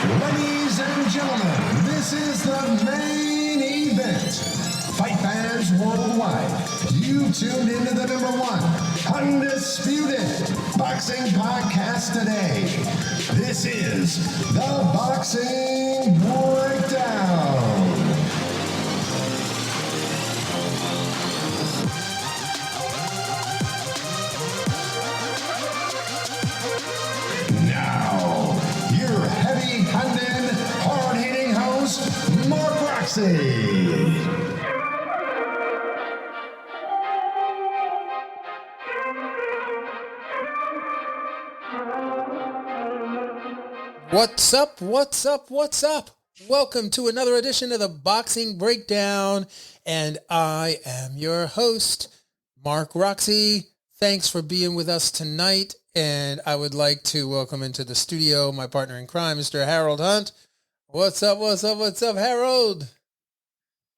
Ladies and gentlemen, this is the main event. Fight fans worldwide, you tuned into the #1 undisputed boxing podcast today. This is the Boxing Breakdown. Now, your heavy-handed, hard-hitting host, Mark Roxey. What's up? What's up? What's up? Welcome to another edition of the Boxing Breakdown, and I am your host, Mark Roxey. Thanks for being with us tonight, and I would like to welcome into the studio my partner in crime, Mr. Harold Hunt. What's up? What's up? What's up, Harold?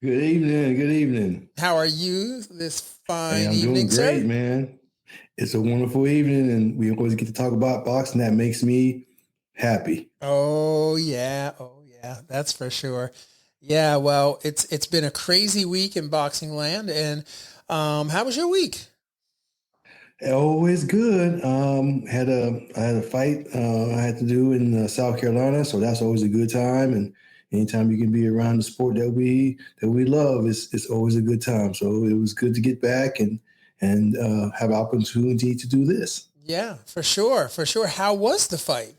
Good evening. Good evening. How are you this fine I'm evening, doing great, sir? man. It's a wonderful evening, and we always get to talk about boxing. That makes me happy. Oh yeah, that's for sure. Yeah, well, it's been a crazy week in boxing land, and how was your week? Always good. I had a fight I had to do in South Carolina, so that's always a good time. And anytime you can be around the sport that we love, it's always a good time. So it was good to get back and have opportunity to do this. Yeah, for sure. How was the fight?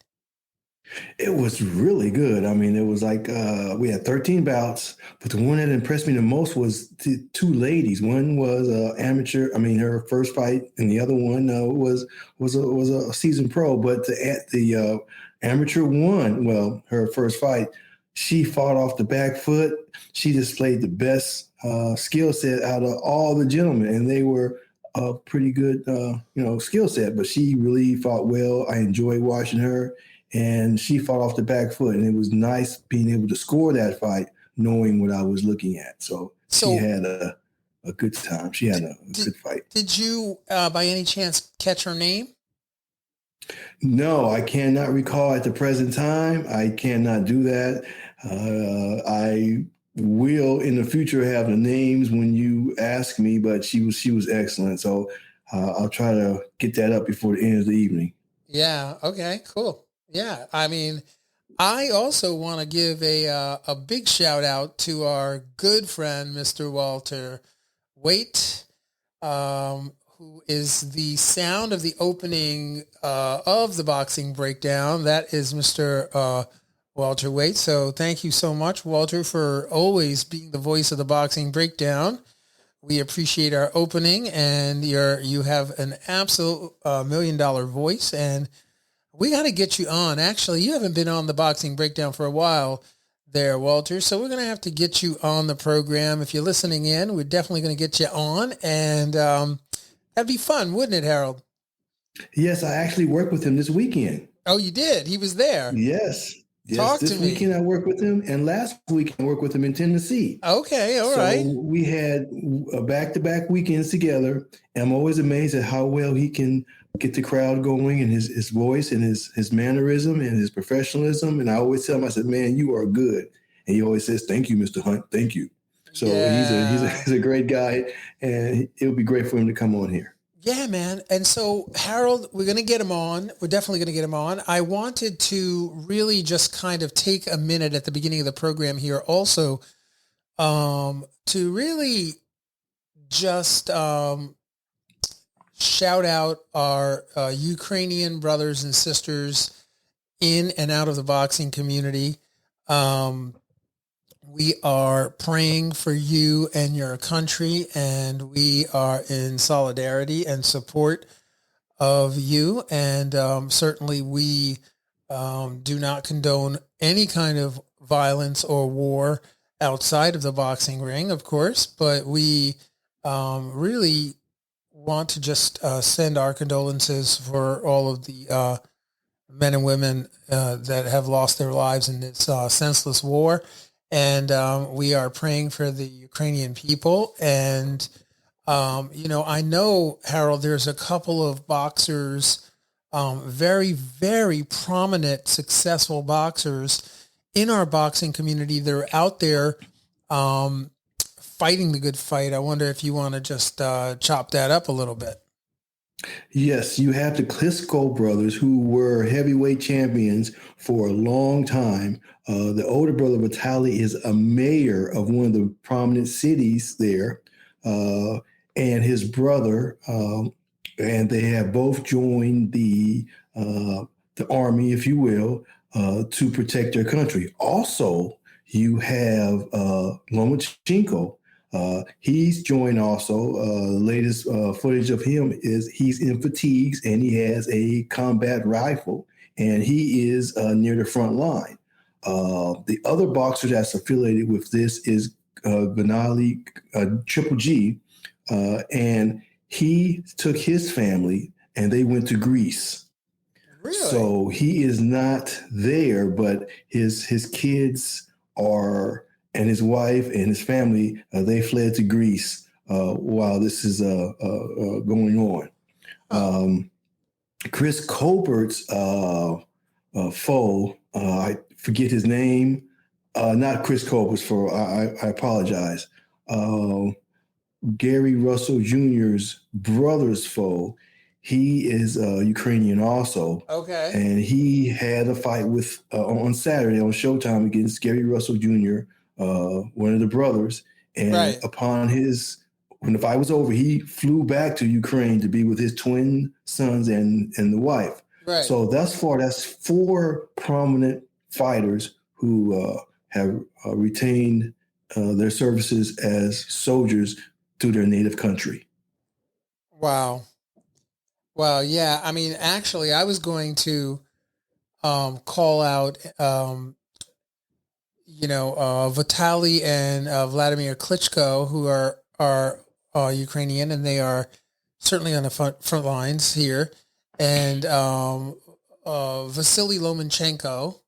It was really good. I mean, it was like we had 13 bouts, but the one that impressed me the most was the two ladies. One was amateur. I mean, her first fight, and the other one was a seasoned pro. But the amateur one, well, her first fight, she fought off the back foot. She displayed the best skill set out of all the gentlemen, and they were a pretty good, skill set. But she really fought well. I enjoyed watching her. And she fought off the back foot, and it was nice being able to score that fight, knowing what I was looking at. So she had a good time. She had a good fight. Did you, by any chance, catch her name? No, I cannot recall at the present time. I cannot do that. I will in the future have the names when you ask me, but she was excellent. So I'll try to get that up before the end of the evening. Yeah. Okay. Cool. Yeah, I mean, I also want to give a big shout out to our good friend, Mr. Walter Whyte, who is the sound of the opening of the Boxing Breakdown. That is Mr. Walter Whyte. So thank you so much, Walter, for always being the voice of the Boxing Breakdown. We appreciate our opening, and you have an absolute $1 million voice, and we got to get you on. Actually, you haven't been on the Boxing Breakdown for a while there, Walter. So we're going to have to get you on the program. If you're listening in, we're definitely going to get you on. And that'd be fun, wouldn't it, Harold? Yes, I actually worked with him this weekend. Oh, you did? He was there? Yes. Talk to me. This weekend I worked with him, and last week I worked with him in Tennessee. Okay, all right. So we had back-to-back weekends together, and I'm always amazed at how well he can get the crowd going, and his voice and his mannerism and his professionalism. And I always tell him, I said, man, you are good. And he always says, thank you, Mr. Hunt. Thank you. So he's a great guy, and it would be great for him to come on here. Yeah, man. And so, Harold, we're going to get him on. We're definitely going to get him on. I wanted to really just kind of take a minute at the beginning of the program here also to really just shout out our Ukrainian brothers and sisters in and out of the boxing community. We are praying for you and your country, and we are in solidarity and support of you. And certainly we do not condone any kind of violence or war outside of the boxing ring, of course, but we really want to just send our condolences for all of the men and women that have lost their lives in this senseless war. And we are praying for the Ukrainian people. And, I know, Harold, there's a couple of boxers, very, very prominent, successful boxers in our boxing community that are out there fighting the good fight. I wonder if you want to just chop that up a little bit. Yes, you have the Klitsko brothers who were heavyweight champions for a long time. The older brother, Vasily, is a mayor of one of the prominent cities there. And his brother, and they have both joined the army, if you will, to protect their country. Also, you have Lomachenko. He's joined also. The latest footage of him is he's in fatigues and he has a combat rifle and he is near the front line. The other boxer that's affiliated with this is Benali Triple G, and he took his family and they went to Greece. Really? So he is not there, but his kids are, and his wife and his family, they fled to Greece while this is going on. Chris Colbert's foe, I forget his name, not Chris Colbert's foe, I apologize. Gary Russell Jr.'s brother's foe, he is Ukrainian also. Okay. And he had a fight with on Saturday on Showtime against Gary Russell Jr., one of the brothers. And when the fight was over, he flew back to Ukraine to be with his twin sons and the wife. Right. So thus far, that's 4 prominent fighters who have retained their services as soldiers to their native country. Wow. Well, yeah. I mean, actually, I was going to call out, Vitaly and Vladimir Klitsko, who are Ukrainian, and they are certainly on the front lines here, and Vasily Lomachenko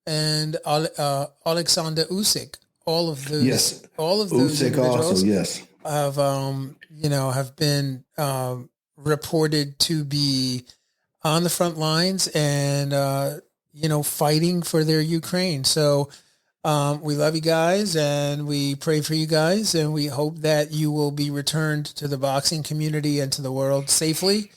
and Oleksander Usyk. All of those Usyk individuals also, yes, have been reported to be on the front lines and fighting for their Ukraine. So we love you guys and we pray for you guys and we hope that you will be returned to the boxing community and to the world safely.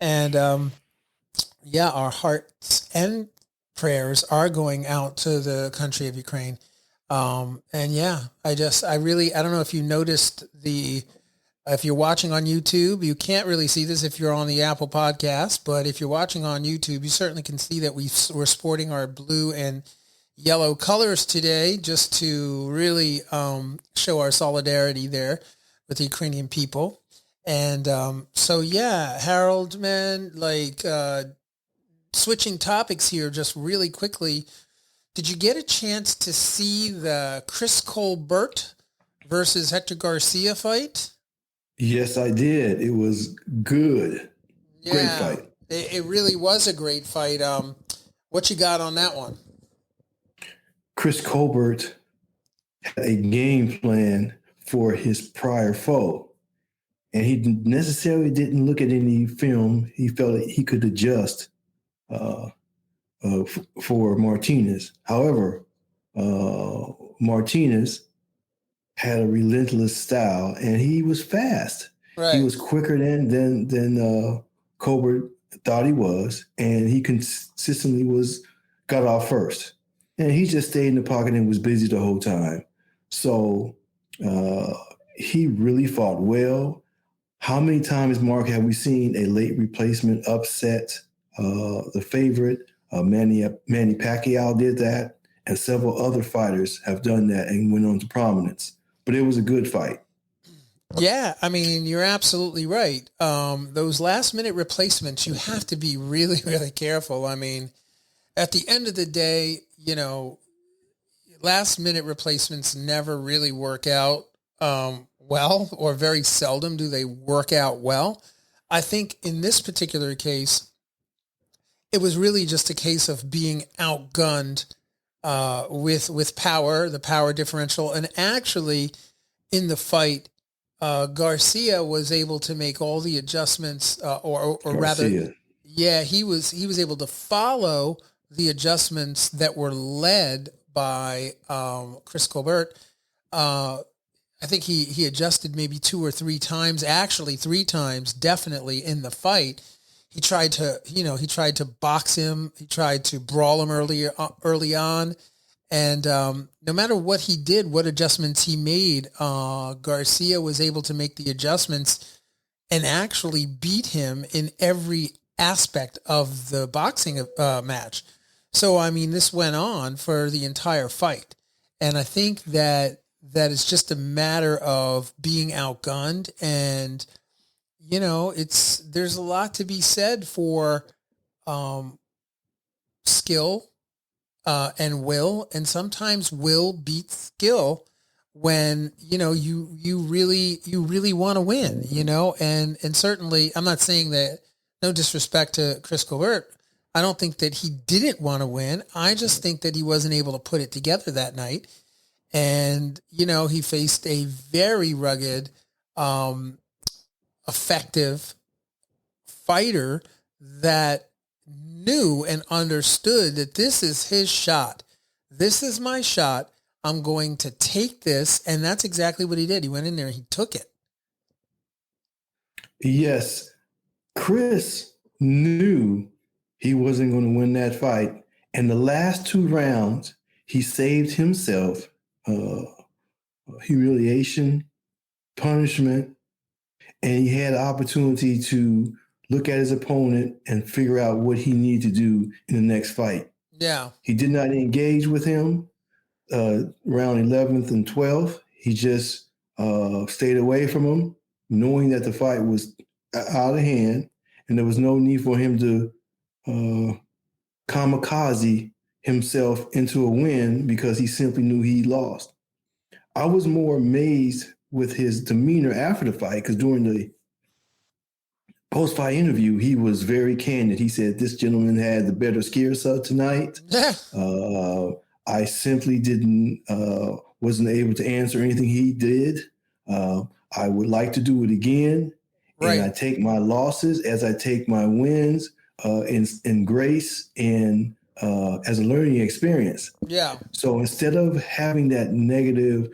And our hearts and prayers are going out to the country of Ukraine. I don't know if you noticed if you're watching on YouTube, you can't really see this if you're on the Apple podcast, but if you're watching on YouTube, you certainly can see that we're sporting our blue and yellow colors today just to really show our solidarity there with the Ukrainian people. And Harold, man, switching topics here just really quickly, did you get a chance to see the Chris Colbert versus Hector Garcia fight? Yes, I did. It was good. Yeah, great fight. It really was a great fight. What you got on that one? Chris Colbert had a game plan for his prior foe, and he necessarily didn't look at any film. He felt that he could adjust for Martinez. However, Martinez had a relentless style, and he was fast. Right. He was quicker than Colbert thought he was, and he consistently got off first. And he just stayed in the pocket and was busy the whole time. So he really fought well. How many times, Mark, have we seen a late replacement upset the favorite? Manny Pacquiao did that, and several other fighters have done that and went on to prominence. But it was a good fight. Yeah, I mean, you're absolutely right. Those last-minute replacements, you have to be really, really careful. I mean, at the end of the day, last-minute replacements never really work out well, or very seldom do they work out well. I think in this particular case, it was really just a case of being outgunned with power, the power differential. And actually, in the fight, Garcia was able to make all the adjustments, or rather, he was able to follow the adjustments that were led by Chris Colbert. I think he adjusted maybe 2 or 3 times, actually 3 times, definitely in the fight. He tried to box him. He tried to brawl him early on. And no matter what he did, what adjustments he made, Garcia was able to make the adjustments and actually beat him in every aspect of the boxing match. So, I mean, this went on for the entire fight. And I think that it's just a matter of being outgunned. And, there's a lot to be said for skill and will. And sometimes will beats skill when, you really want to win, and certainly I'm not saying that, no disrespect to Chris Colbert, I don't think that he didn't want to win. I just think that he wasn't able to put it together that night. And, he faced a very rugged, effective fighter that knew and understood that this is his shot. This is my shot. I'm going to take this. And that's exactly what he did. He went in there and he took it. Yes. Chris knew he wasn't going to win that fight. And the last 2 rounds, he saved himself humiliation, punishment, and he had the opportunity to look at his opponent and figure out what he needed to do in the next fight. Yeah. He did not engage with him round 11th and 12th. He just stayed away from him, knowing that the fight was out of hand and there was no need for him to kamikaze himself into a win because he simply knew he lost. I was more amazed with his demeanor after the fight because during the post-fight interview, he was very candid. He said, this gentleman had the better skill tonight. I simply wasn't able to answer anything he did. I would like to do it again. Right. And I take my losses as I take my wins in grace and as a learning experience. Yeah. So instead of having that negative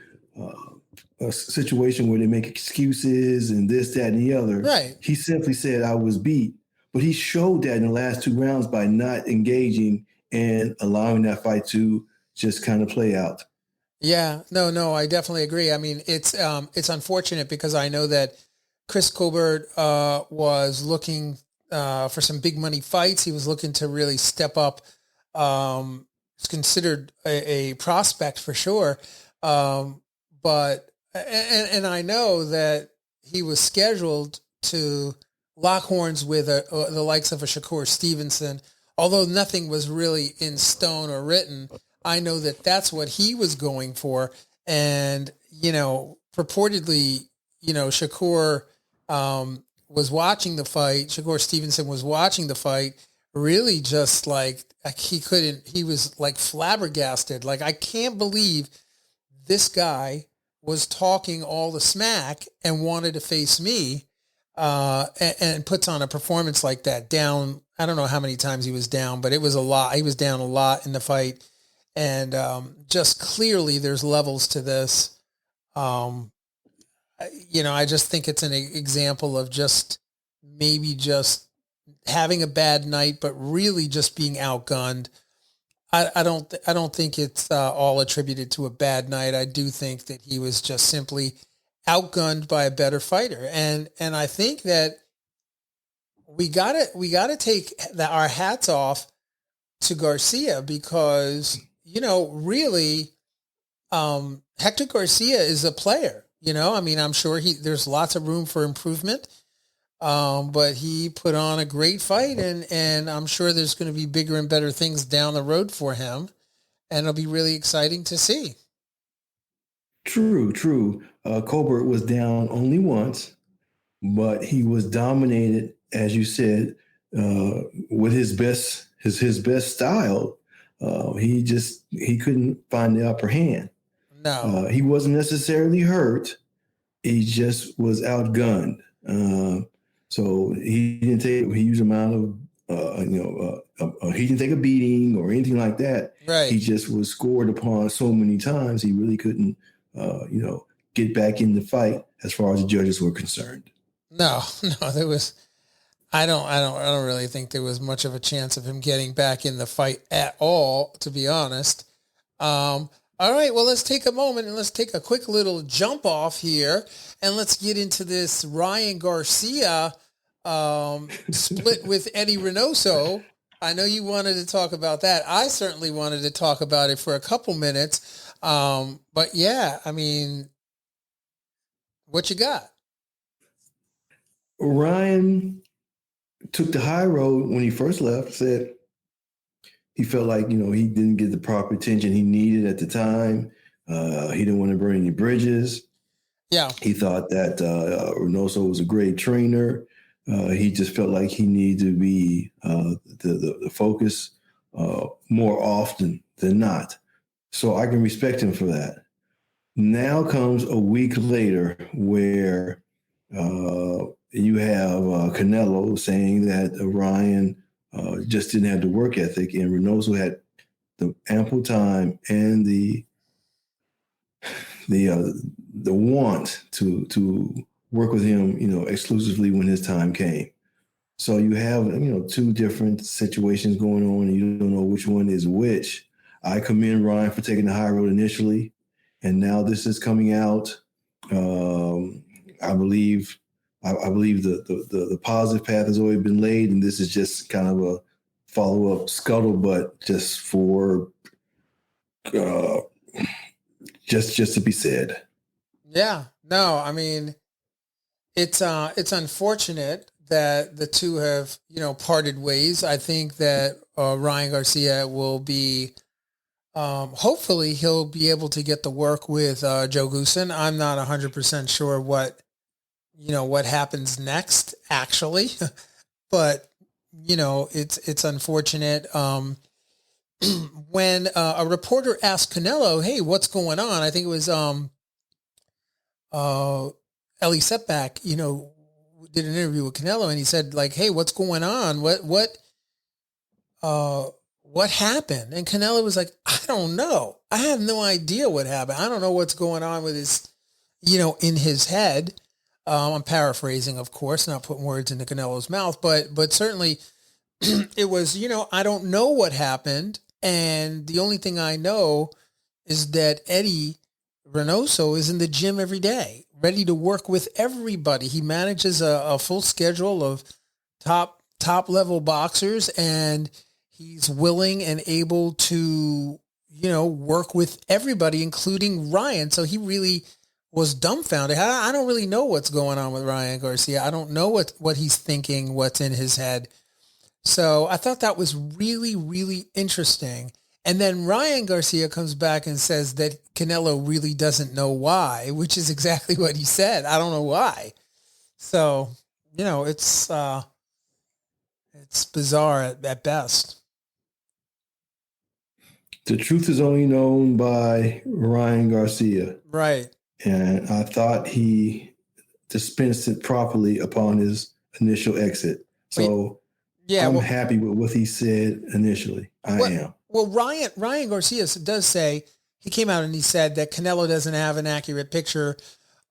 situation where they make excuses and this, that, and the other, right, he simply said, I was beat. But he showed that in the last 2 rounds by not engaging and allowing that fight to just kind of play out. Yeah, no, I definitely agree. I mean, it's unfortunate because I know that Chris Colbert was looking for some big money fights. He was looking to really step up. It's considered a prospect for sure. But I know that he was scheduled to lock horns with the likes of a Shakur Stevenson, although nothing was really in stone or written. I know that that's what he was going for. And, purportedly, Shakur was watching the fight. Shakur Stevenson was watching the fight, really just like he was like flabbergasted. Like, I can't believe this guy was talking all the smack and wanted to face me and puts on a performance like that down. I don't know how many times he was down, but it was a lot. He was down a lot in the fight. And just clearly there's levels to this. I just think it's an example of just maybe just having a bad night, but really just being outgunned. I don't think it's all attributed to a bad night. I do think that he was just simply outgunned by a better fighter. And I think that we gotta take our hats off to Garcia because, really, Hector Garcia is a player, I mean, I'm sure there's lots of room for improvement. But he put on a great fight and I'm sure there's going to be bigger and better things down the road for him. And it'll be really exciting to see. True. Colbert was down only once, but he was dominated, as you said, with his best style. He couldn't find the upper hand. No, he wasn't necessarily hurt. He just was outgunned. So he didn't take a huge amount of, he didn't take a beating or anything like that. Right. He just was scored upon so many times he really couldn't, get back in the fight as far as the judges were concerned. No, there was. I don't really think there was much of a chance of him getting back in the fight at all, to be honest. All right, well, let's take a moment and let's take a quick little jump off here, and let's get into this Ryan Garcia split with Eddy Reynoso. I know you wanted to talk about that. I certainly wanted to talk about it for a couple minutes. But yeah, I mean, what you got? Ryan took the high road when he first left, said he felt like, he didn't get the proper attention he needed at the time. He didn't want to burn any bridges. Yeah. He thought that Reynoso was a great trainer. He just felt like he needed to be the focus more often than not. So I can respect him for that. Now comes a week later where you have Canelo saying that Ryan just didn't have the work ethic, and Reynoso had the ample time and the want to work with him, exclusively when his time came. So you have, two different situations going on, and you don't know which one is which. I commend Ryan for taking the high road initially, and now this is coming out. I believe the positive path has already been laid, and this is just kind of a follow-up scuttlebutt just for just to be said. Yeah. No, I mean, it's unfortunate that the two have, parted ways. I think that Ryan Garcia will be hopefully he'll be able to get the work with Joe Goosen. I'm not 100% sure what happens next, actually, but it's unfortunate. When a reporter asked Canelo, "Hey, what's going on?" I think it was Ellie Setback, did an interview with Canelo, and he said, like, "Hey, what's going on? What happened?" And Canelo was like, "I don't know. I have no idea what happened. I don't know what's going on with his, in his head." I'm paraphrasing, of course, not putting words into Canelo's mouth, but certainly it was, I don't know what happened. And the only thing I know is that Eddy Reynoso is in the gym every day, ready to work with everybody. He manages a full schedule of top level boxers, and he's willing and able to, work with everybody, including Ryan. So he really was dumbfounded. I don't really know what's going on with Ryan Garcia. I don't know what he's thinking, what's in his head. So I thought that was really, really interesting. And then Ryan Garcia comes back and says that Canelo really doesn't know why, which is exactly what he said. I don't know why. So, it's bizarre at best. The truth is only known by Ryan Garcia. Right. And I thought he dispensed it properly upon his initial exit. So I'm happy with what he said initially. I am. Well, Ryan Garcia does say, he came out and he said that Canelo doesn't have an accurate picture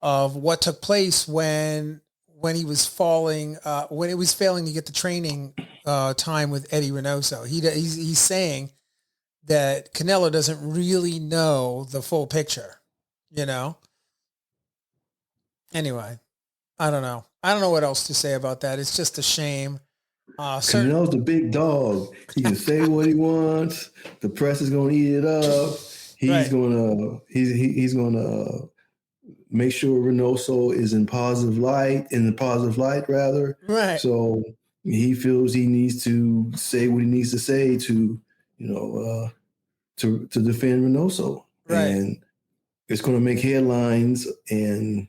of what took place when he was falling, when it was failing to get the training time with Eddy Reynoso. He's saying that Canelo doesn't really know the full picture, Anyway, I don't know. I don't know what else to say about that. It's just a shame. Canelo's the big dog. He can say what he wants. The press is going to eat it up. He's going to make sure Reynoso is in the positive light rather. Right. So he feels he needs to say what he needs to say to defend Reynoso. Right. And it's going to make headlines, and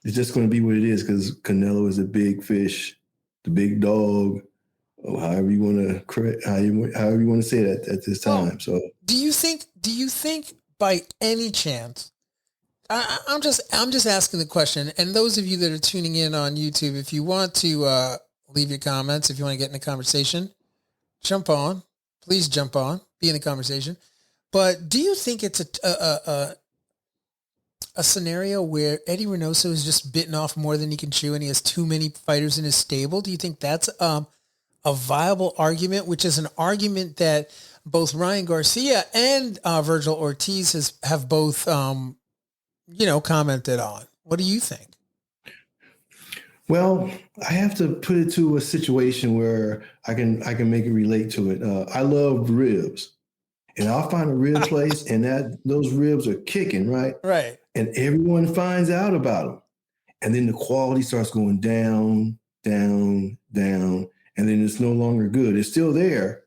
it's just going to be what it is because Canelo is a big fish, the big dog, or however you want to say that at this time. Well, so, do you think by any chance? I'm just asking the question, and those of you that are tuning in on YouTube, if you want to leave your comments, if you want to get in the conversation, jump on. Please jump on. Be in the conversation. But do you think it's a scenario where Eddy Reynoso is just bitten off more than he can chew and he has too many fighters in his stable? Do you think that's a viable argument, which is an argument that both Ryan Garcia and Virgil Ortiz have both, commented on? What do you think? Well, I have to put it to a situation where I can make it relate to it. I love ribs, and I'll find a rib place, and those ribs are kicking, right? Right. And everyone finds out about them, and then the quality starts going down, down, down, and then it's no longer good. It's still there.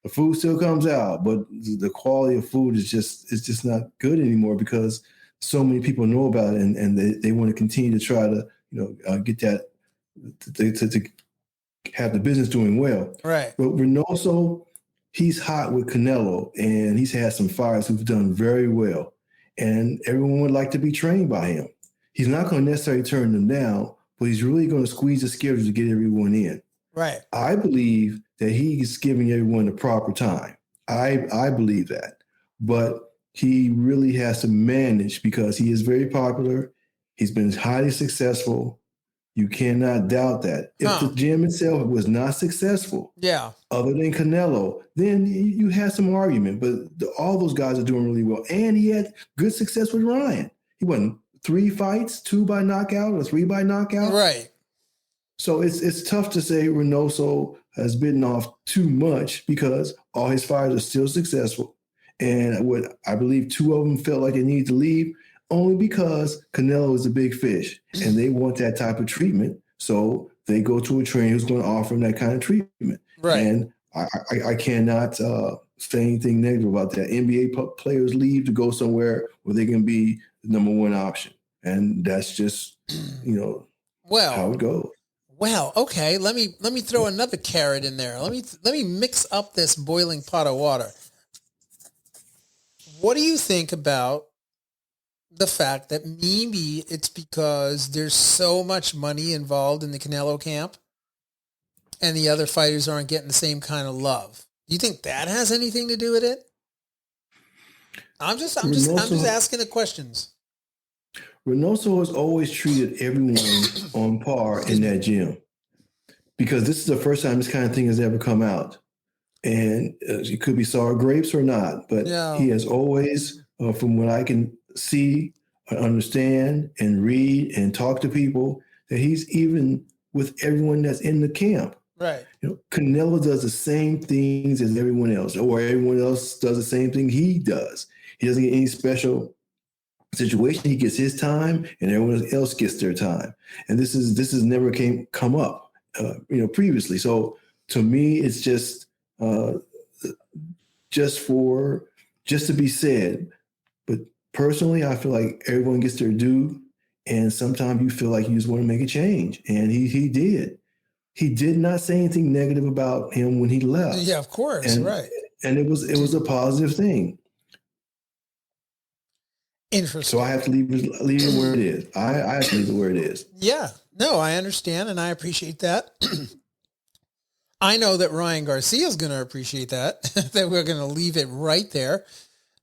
The food still comes out, but the quality of food is just not good anymore because so many people know about it, and they want to continue to try to get that to have the business doing well. Right. But Reynoso, he's hot with Canelo, and he's had some fighters who've done very well, and everyone would like to be trained by him. He's not going to necessarily turn them down, but he's really going to squeeze the schedule to get everyone in. Right. I believe that he's giving everyone the proper time. I believe that, but he really has to manage because he is very popular. He's been highly successful. You cannot doubt that. If the gym itself was not successful, other than Canelo, then you had some argument. But all those guys are doing really well. And he had good success with Ryan. He won 3 fights, 2 by knockout or 3 by knockout. Right. So it's tough to say Reynoso has bitten off too much because all his fighters are still successful. And what I believe 2 of them felt like they needed to leave only because Canelo is a big fish and they want that type of treatment. So they go to a trainer who's going to offer them that kind of treatment. Right. And I cannot say anything negative about that. NBA players leave to go somewhere where they can be the number 1 option. And that's just, how it goes. Well, okay. Let me throw another carrot in there. Let me mix up this boiling pot of water. What do you think about the fact that maybe it's because there's so much money involved in the Canelo camp and the other fighters aren't getting the same kind of love? Do you think that has anything to do with it? I'm just asking the questions. Reynoso has always treated everyone on par in that gym because this is the first time this kind of thing has ever come out. And it could be sour grapes or not, but he has always, from what I can see, understand, and read and talk to people, that he's even with everyone that's in the camp. Right. Canelo does the same things as everyone else, or everyone else does the same thing he does. He doesn't get any special situation. He gets his time, and everyone else gets their time. And this has never come up, previously. So to me, it's just to be said. But personally, I feel like everyone gets their due, and sometimes you feel like you just want to make a change, and he did. He did not say anything negative about him when he left. Yeah, of course, right. And it was a positive thing. Interesting. So I have to leave it where it is. I have to leave it where it is. Yeah. No, I understand, and I appreciate that. I know that Ryan Garcia is going to appreciate that, that we're going to leave it right there.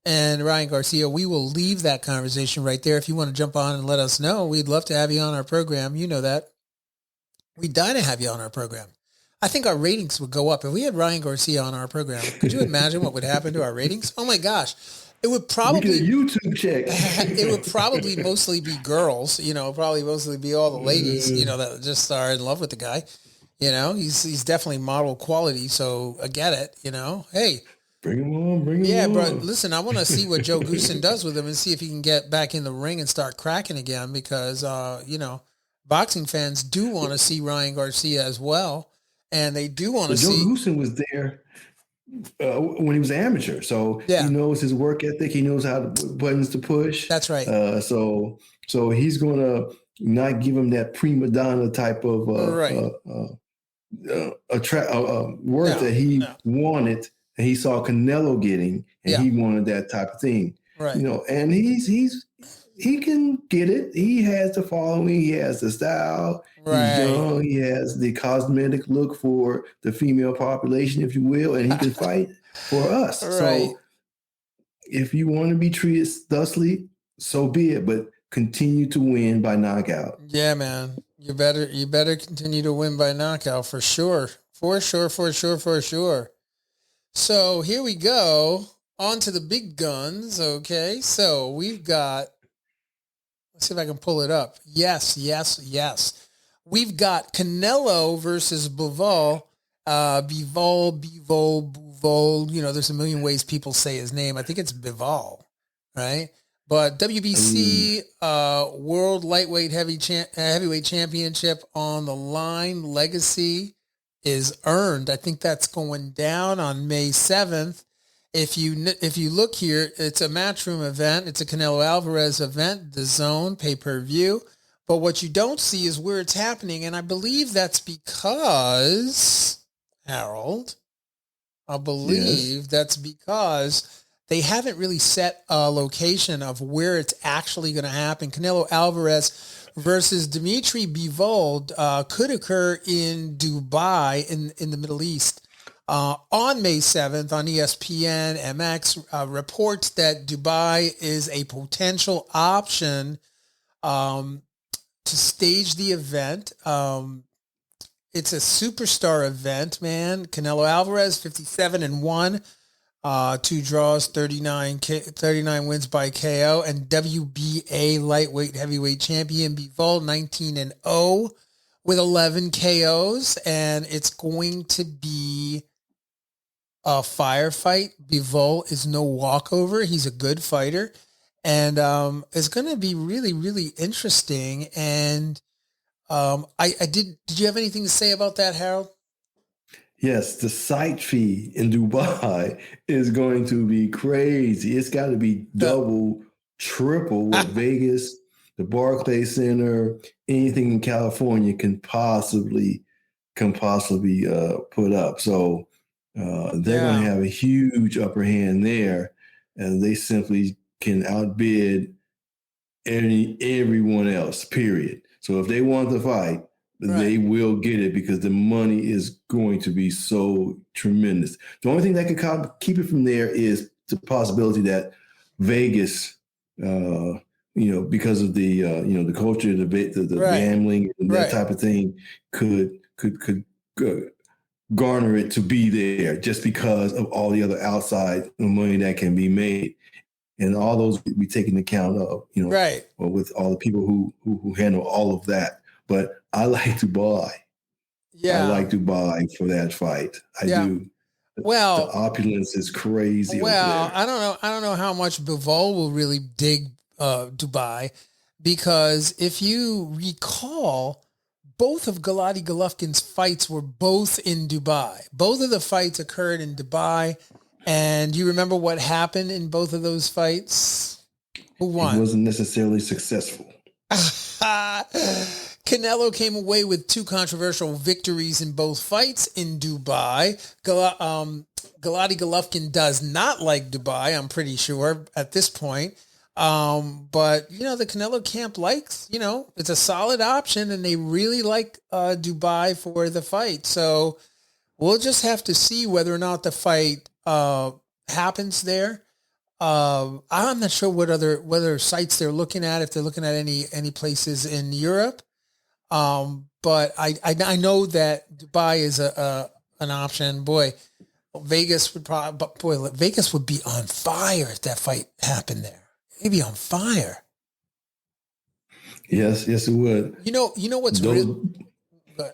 And Ryan Garcia, we will leave that conversation right there. If you want to jump on and let us know, we'd love to have you on our program. You know that. We'd die to have you on our program. I think our ratings would go up. If we had Ryan Garcia on our program, could you imagine what would happen to our ratings? Oh my gosh. It would probably get a YouTube check. It would probably mostly be girls, probably mostly be all the ladies, that just are in love with the guy. He's definitely model quality. So I get it, hey, bring him on. Yeah, but listen, I want to see what Joe Goosen does with him and see if he can get back in the ring and start cracking again because, boxing fans do want to see Ryan Garcia as well. And they do want to see. Joe Goosen was there when he was an amateur. So he knows his work ethic. He knows how buttons to push. That's right. So he's going to not give him that prima donna type of work that he wanted and he saw Canelo getting, and he wanted that type of thing. Right. You know, and he can get it. He has the following. He has the style. He's Right. young. He has the cosmetic look for the female population, if you will, and he can fight for us. Right. So if you want to be treated thusly, so be it. But continue to win by knockout. Yeah, man. You better continue to win by knockout for sure. For sure. So here we go. On to the big guns. Okay. So we've got, let's see if I can pull it up. Yes. We've got Canelo versus Bivol. Bivol. You know, there's a million ways people say his name. I think it's Bivol, right? But WBC World Lightweight Heavyweight Championship on the line. Legacy is earned. I think that's going down on May 7th. If you look here, it's a Matchroom event. It's a Canelo Alvarez event, the Zone pay-per-view. But what you don't see is where it's happening, and I believe that's because, Harold, that's because they haven't really set a location of where it's actually going to happen. Canelo Alvarez versus Dimitri Bivol could occur in Dubai in the Middle East on May 7th on ESPN MX. Reports that Dubai is a potential option to stage the event. It's a superstar event, man. Canelo Alvarez, 57-1, 2 draws, 39 wins by KO, and WBA lightweight heavyweight champion Bivol, 19-0 with 11 KOs, and it's going to be a firefight. Bivol is no walkover. He's a good fighter. And it's going to be really, really interesting. And did you have anything to say about that, Harold? Yes, the site fee in Dubai is going to be crazy. It's got to be double, triple what Vegas, the Barclays Center, anything in California can possibly put up. So they're going to have a huge upper hand there, and they simply can outbid everyone else, period. So if they want to fight, they will get it because the money is going to be so tremendous. The only thing that could keep it from there is the possibility that Vegas, because of the the culture, the gambling, and that type of thing, could garner it to be there just because of all the other outside money that can be made. And all those we take into account of, or with all the people who handle all of that. But I like Dubai. Yeah, I like Dubai for that fight. I do. Well, the opulence is crazy. Well, I don't know how much Bivol will really dig Dubai, because if you recall, both of Gennady Golovkin's fights were both in Dubai. Both of the fights occurred in Dubai. And you remember what happened in both of those fights? Who won? It wasn't necessarily successful. Canelo came away with 2 controversial victories in both fights in Dubai. Gennady Golovkin does not like Dubai, I'm pretty sure, at this point. But, the Canelo camp likes, it's a solid option, and they really like Dubai for the fight. So we'll just have to see whether or not the fight happens there. I'm not sure what other sites they're looking at, if they're looking at any places in Europe. But I know that Dubai is an option. Vegas would be on fire if that fight happened there. It'd be on fire. Yes, it would. You know what's real? Go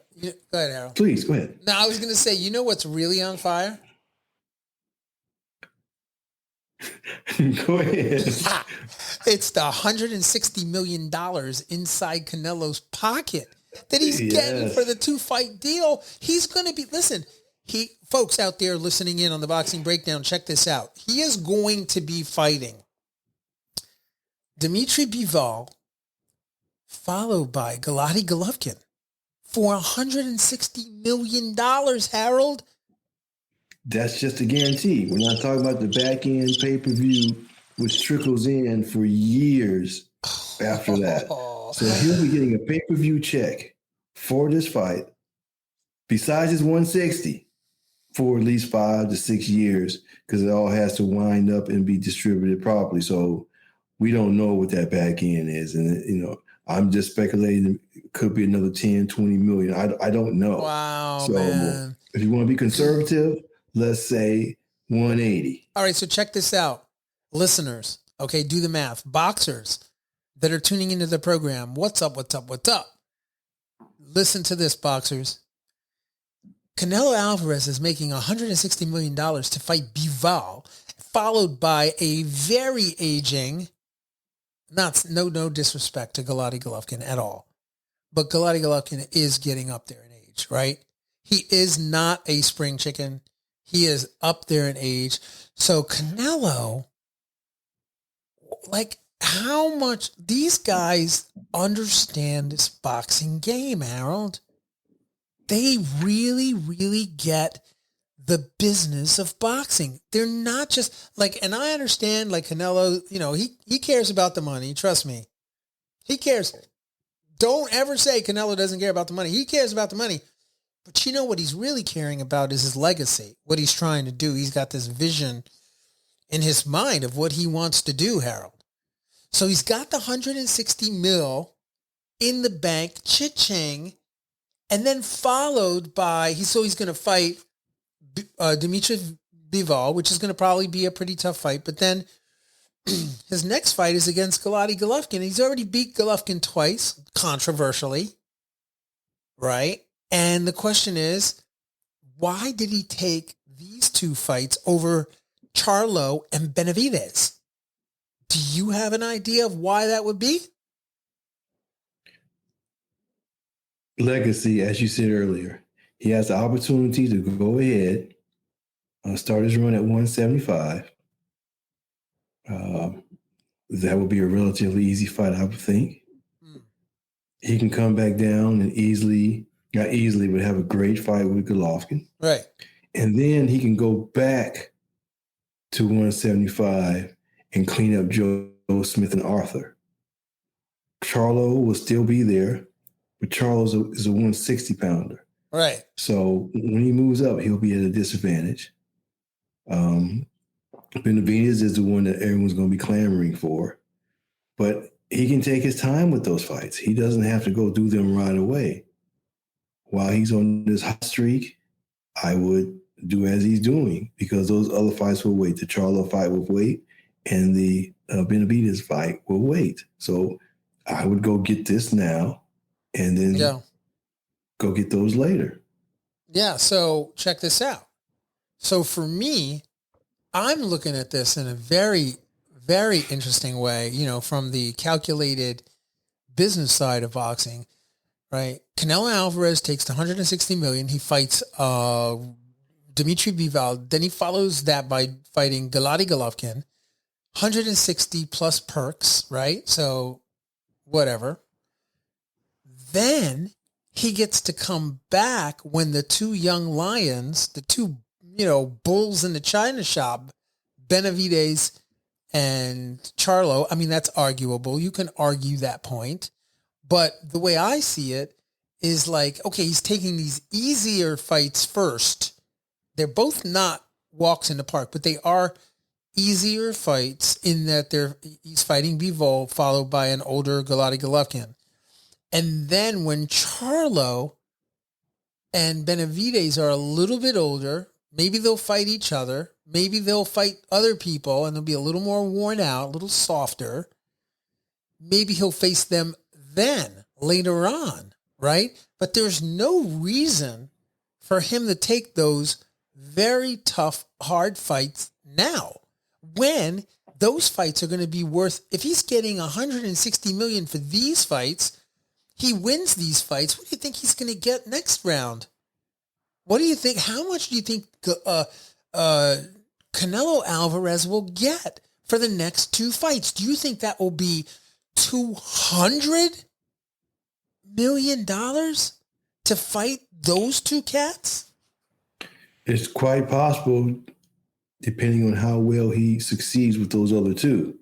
ahead, Harold. Please go ahead. No, I was going to say, what's really on fire? Go ahead. It's the $160 million inside Canelo's pocket that he's getting for the 2-fight deal. He's going to be, folks out there listening in on the Boxing Breakdown, check this out. He is going to be fighting Dimitri Bivol, followed by Gennady Golovkin for $160 million, Harold. That's just a guarantee. We're not talking about the back end pay-per-view which trickles in for years after that. So he'll be getting a pay-per-view check for this fight, besides his 160, for at least 5 to 6 years, because it all has to wind up and be distributed properly. So we don't know what that back end is. And, I'm just speculating it could be another 10, 20 million. I don't know. Wow, so man. If you want to be conservative, let's say 180. All right, so check this out. Listeners, okay, do the math. Boxers that are tuning into the program, what's up? Listen to this, boxers. Canelo Alvarez is making $160 million to fight Bivol, followed by a very aging, no disrespect to Gennady Golovkin at all, but Gennady Golovkin is getting up there in age, right? He is not a spring chicken. He is up there in age. So Canelo, how much these guys understand this boxing game, Harold. They really, really get the business of boxing. They're not just and I understand Canelo, he cares about the money. Trust me. He cares. Don't ever say Canelo doesn't care about the money. He cares about the money. But what he's really caring about is his legacy, what he's trying to do. He's got this vision in his mind of what he wants to do, Harold. So he's got the 160 mil in the bank, cha-ching, and then followed by, he's going to fight Dimitri Bivol, which is going to probably be a pretty tough fight. But then his next fight is against Gennady Golovkin. He's already beat Golovkin twice, controversially, right? And the question is, why did he take these two fights over Charlo and Benavidez? Do you have an idea of why that would be? Legacy, as you said earlier. He has the opportunity to go ahead, start his run at 175. That would be a relatively easy fight, I would think. He can come back down and not easily, but have a great fight with Golovkin. Right. And then he can go back to 175 and clean up Joe Smith and Arthur. Charlo will still be there, but Charlo is a 160 pounder. Right. So when he moves up, he'll be at a disadvantage. Benavidez is the one that everyone's going to be clamoring for, but he can take his time with those fights. He doesn't have to go do them right away. While he's on this hot streak, I would do as he's doing, because those other fights will wait. The Charlo fight will wait, and the Benavidez fight will wait. So I would go get this now, and then go get those later. Yeah, so check this out. So for me, I'm looking at this in a very, very interesting way, from the calculated business side of boxing, right? Canelo Alvarez takes the $160 million. He fights Dimitri Bivol. Then he follows that by fighting Gennady Golovkin, 160 plus perks, right? So whatever. Then he gets to come back when the two young lions, the two, bulls in the china shop, Benavidez and Charlo. I mean, that's arguable. You can argue that point. But the way I see it is okay, he's taking these easier fights first. They're both not walks in the park, but they are easier fights in that he's fighting Bivol, followed by an older Gennady Golovkin. And then when Charlo and Benavidez are a little bit older, maybe they'll fight each other. Maybe they'll fight other people and they'll be a little more worn out, a little softer. Maybe he'll face them then, later on, right? But there's no reason for him to take those very tough, hard fights now, when those fights are going to be worth, if he's getting $160 million for these fights, he wins these fights. What do you think he's going to get next round? What do you think? How much do you think Canelo Alvarez will get for the next two fights? Do you think that will be $200 million to fight those two cats? It's quite possible, depending on how well he succeeds with those other two.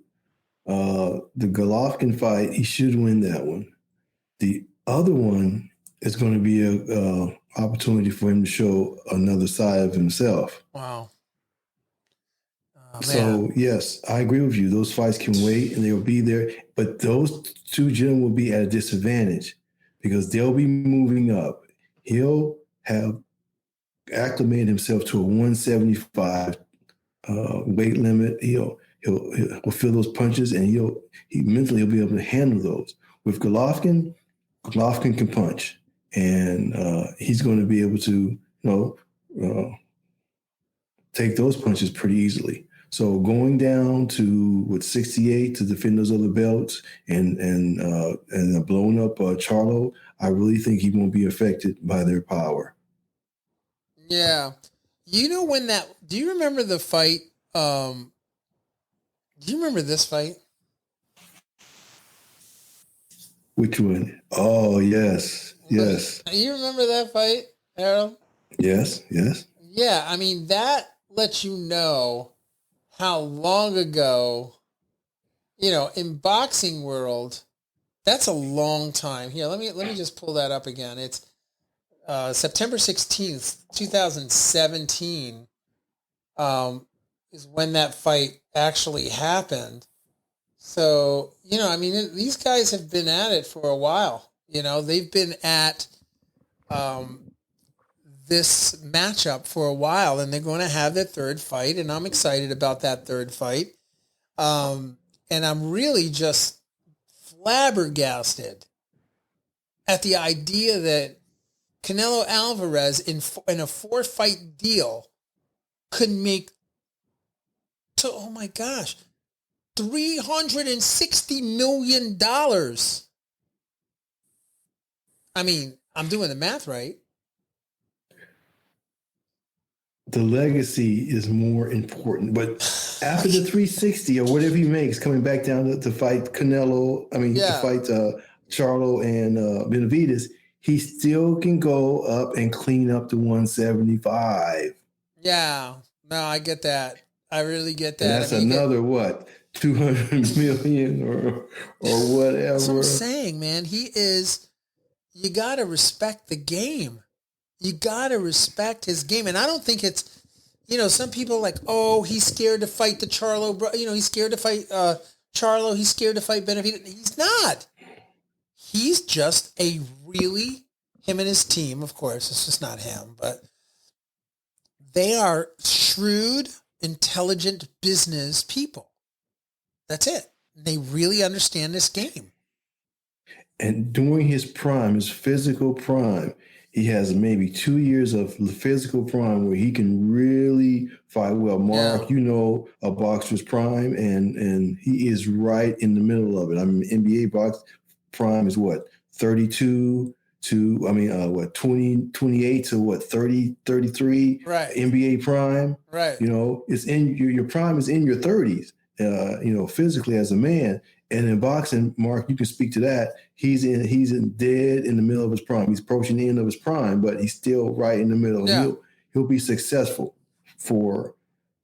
The Golovkin fight, he should win that one. The other one is going to be a opportunity for him to show another side of himself. Wow. So, yes, I agree with you. Those fights can wait and they'll be there. But those two gentlemen will be at a disadvantage because they'll be moving up. He'll have acclimated himself to a 175 weight limit. He'll feel those punches and he mentally will be able to handle those. With Golovkin can punch, and he's going to be able to take those punches pretty easily. So going down to 68 to defend those other belts and blowing up Charlo, I really think he won't be affected by their power. Yeah. Do you remember the fight? Do you remember this fight? Which one? Oh, yes. Yes. You remember that fight, Harold? Yes. Yeah. I mean, that lets you know how long ago, in boxing world, that's a long time. Here, let me just pull that up again. It's September 16th, 2017 is when that fight actually happened. So, these guys have been at it for a while. They've been at this matchup for a while, and they're going to have their third fight, and I'm excited about that third fight. And I'm really just flabbergasted at the idea that Canelo Alvarez in a 4-fight deal could make oh my gosh, $360 million. I mean, I'm doing the math right. The legacy is more important, but after the 360 or whatever he makes, coming back down to fight Canelo, to fight Charlo and Benavidez, he still can go up and clean up to 175. Yeah, no, I get that. I really get that. And that's another 200 million or whatever. That's what I'm saying, man. You got to respect the game. You got to respect his game. And I don't think it's, some people are like, oh, he's scared to fight the Charlo, he's scared to fight Charlo. He's scared to fight Benavidez. He's not. He's just him and his team, of course, it's just not him, but they are shrewd, intelligent business people. That's it. They really understand this game. And during his prime, his physical prime, he has maybe 2 years of physical prime where he can really fight well. Mark, a boxer's prime, and he is right in the middle of it. NBA box prime is 32 to 20, 28 to 30, 33. Right. NBA prime. Right. It's in your prime is in your 30s. Physically as a man. And in boxing, Mark, you can speak to that. He's dead in the middle of his prime. He's approaching the end of his prime, but he's still right in the middle. Yeah. He'll be successful for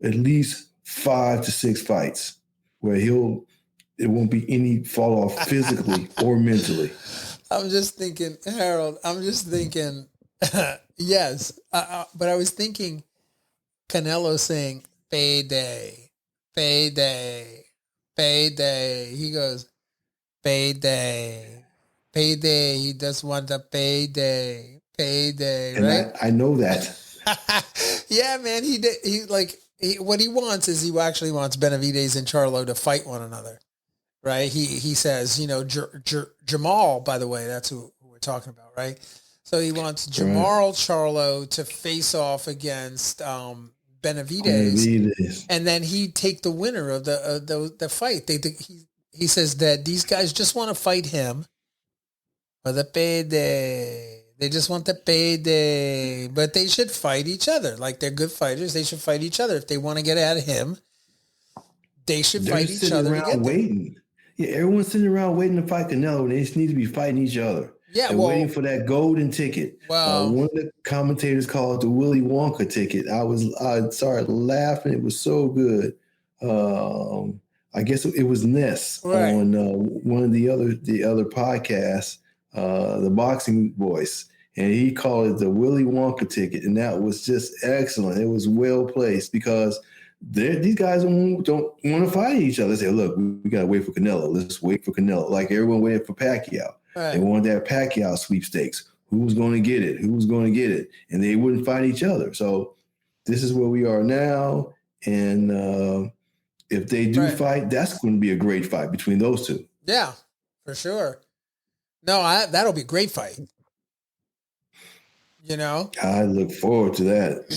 at least 5 to 6 fights where it won't be any fall off physically or mentally. I'm just thinking, Harold, yes. But I was thinking Canelo saying, payday, payday, payday. He goes, payday, payday. He just want the payday, payday, and right? I know that. Yeah, man. What he wants is he actually wants Benavidez and Charlo to fight one another, right? He says, Jamal, by the way, that's who we're talking about, right? So he wants Jamal Charlo to face off against Benavidez, and then he'd take the winner of the fight. He says that these guys just want to fight him for the payday. They just want the payday, but they should fight each other. Like, they're good fighters. They should fight each other. If they want to get at him, they should fight each other. Around waiting. Yeah, everyone's sitting around waiting to fight Canelo. They just need to be fighting each other. Yeah, They're waiting for that golden ticket. Well, One of the commentators called it the Willy Wonka ticket. I started laughing. It was so good. I guess it was Ness right. on one of the other podcasts, the Boxing Voice, and he called it the Willy Wonka ticket, and that was just excellent. It was well placed because these guys don't want to fight each other. They say, look, we got to wait for Canelo. Let's wait for Canelo. Like everyone waited for Pacquiao. Right. They wanted that Pacquiao sweepstakes. Who was going to get it? Who was going to get it? And they wouldn't fight each other. So this is where we are now. And if they do fight, that's going to be a great fight between those two. Yeah, for sure. No, that'll be a great fight. You know? I look forward to that.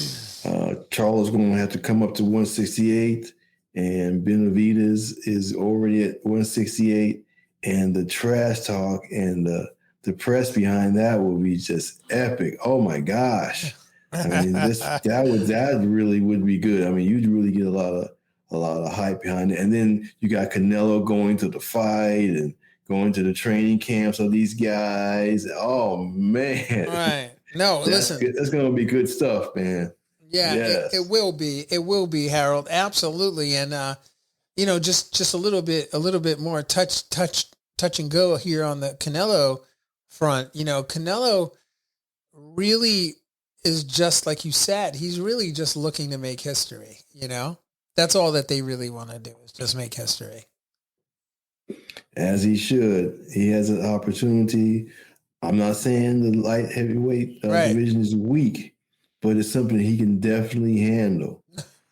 Charlo's going to have to come up to 168, and Benavidez is already at 168. And the trash talk and the press behind that will be just epic. Oh my gosh! I mean, that really would be good. I mean, you'd really get a lot of hype behind it. And then you got Canelo going to the fight and going to the training camps of these guys. Oh man! Right? No, listen, that's going to be good stuff, man. Yeah, yes. It will be. It will be, Harold. Absolutely. And just a little bit more touch and go here on the Canelo front. Canelo really is just like you said. He's really just looking to make history. That's all that they really want to do is just make history. As he should. He has an opportunity. I'm not saying the light heavyweight division is weak, but it's something he can definitely handle.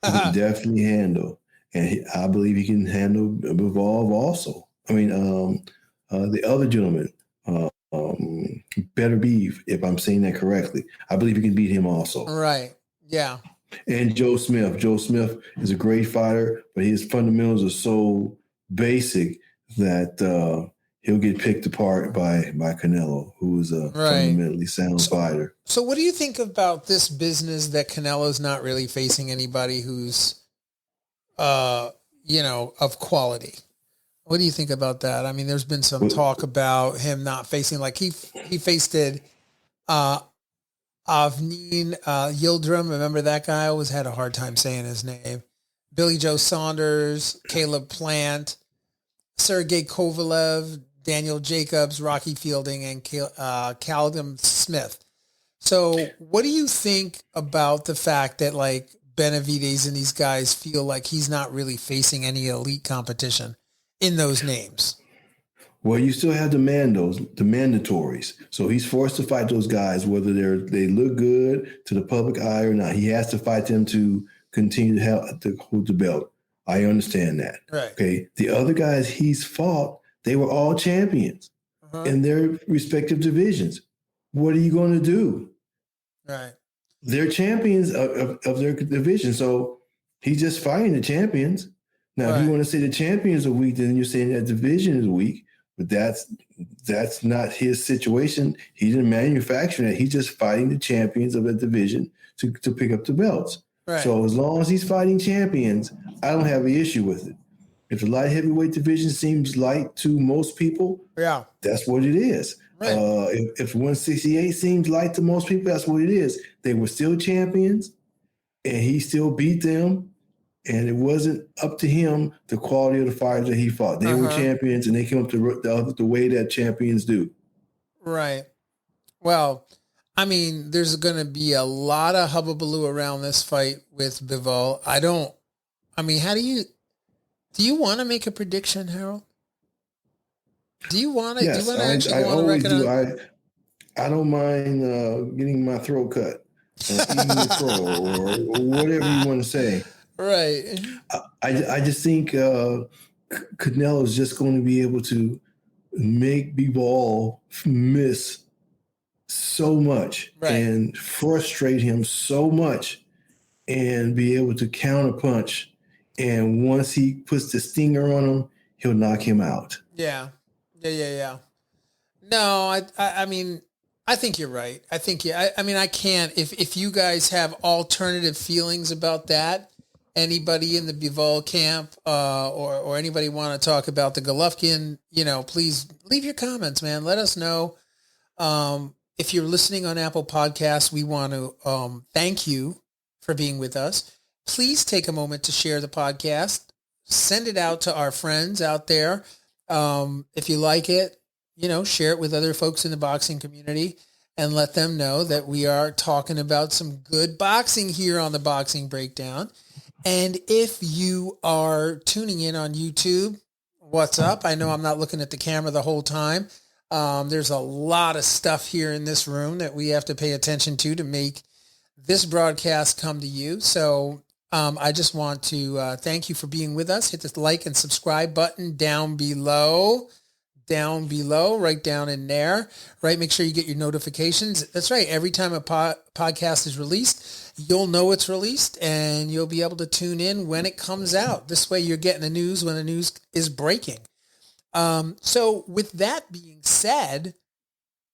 And I believe he can handle Bivol also. I mean, the other gentleman, Better Beef, if I'm saying that correctly. I believe he can beat him also. Right. Yeah. And Joe Smith. Joe Smith is a great fighter, but his fundamentals are so basic that he'll get picked apart by Canelo, who is a fundamentally sound fighter. So what do you think about this business that Canelo's not really facing anybody who's, of quality? What do you think about that? I mean, there's been some talk about him not facing, like he faced Avneen Yildirim. Remember that guy? I always had a hard time saying his name. Billy Joe Saunders, Caleb Plant, Sergey Kovalev, Daniel Jacobs, Rocky Fielding, and Callum Smith. So what do you think about the fact that like Benavidez and these guys feel like he's not really facing any elite competition in those names? Well, you still have the mandatories. So he's forced to fight those guys, whether they look good to the public eye or not. He has to fight them to continue to hold the belt. I understand that. Right. Okay. The other guys he's fought, they were all champions in their respective divisions. What are you going to do? Right. They're champions of their division. So he's just fighting the champions. Now, if you want to say the champions are weak, then you're saying that division is weak. But that's not his situation. He didn't manufacture that. He's just fighting the champions of the division to pick up the belts. Right. So as long as he's fighting champions, I don't have an issue with it. If the light heavyweight division seems light to most people, that's what it is. Right. If 168 seems light to most people, that's what it is. They were still champions, and he still beat them. And it wasn't up to him, the quality of the fighters that he fought. They were champions, and they came up the way that champions do. Right. Well, I mean, there's going to be a lot of hubbubaloo around this fight with Bivol. How do you want to make a prediction, Harold? Do you want to? Yes, I always do. I don't mind getting my throat cut, or eating the throat, or whatever you want to say. Right. I just think Canelo is just going to be able to make Bivol miss so much and frustrate him so much and be able to counterpunch. And once he puts the stinger on him, he'll knock him out. Yeah. No, I mean, I think you're right. I can't, if you guys have alternative feelings about that, anybody in the Bivol camp or anybody want to talk about the Golovkin, please leave your comments, man. Let us know. If you're listening on Apple Podcasts, we want to thank you for being with us. Please take a moment to share the podcast. Send it out to our friends out there. If you like it, share it with other folks in the boxing community and let them know that we are talking about some good boxing here on the Boxing Breakdown. And if you are tuning in on YouTube, what's up? I know I'm not looking at the camera the whole time. There's a lot of stuff here in this room that we have to pay attention to make this broadcast come to you. So I just want to thank you for being with us. Hit the like and subscribe button down below, right down in there, right? Make sure you get your notifications. That's right. Every time a podcast is released, you'll know it's released and you'll be able to tune in when it comes out. This way you're getting the news when the news is breaking. So with that being said,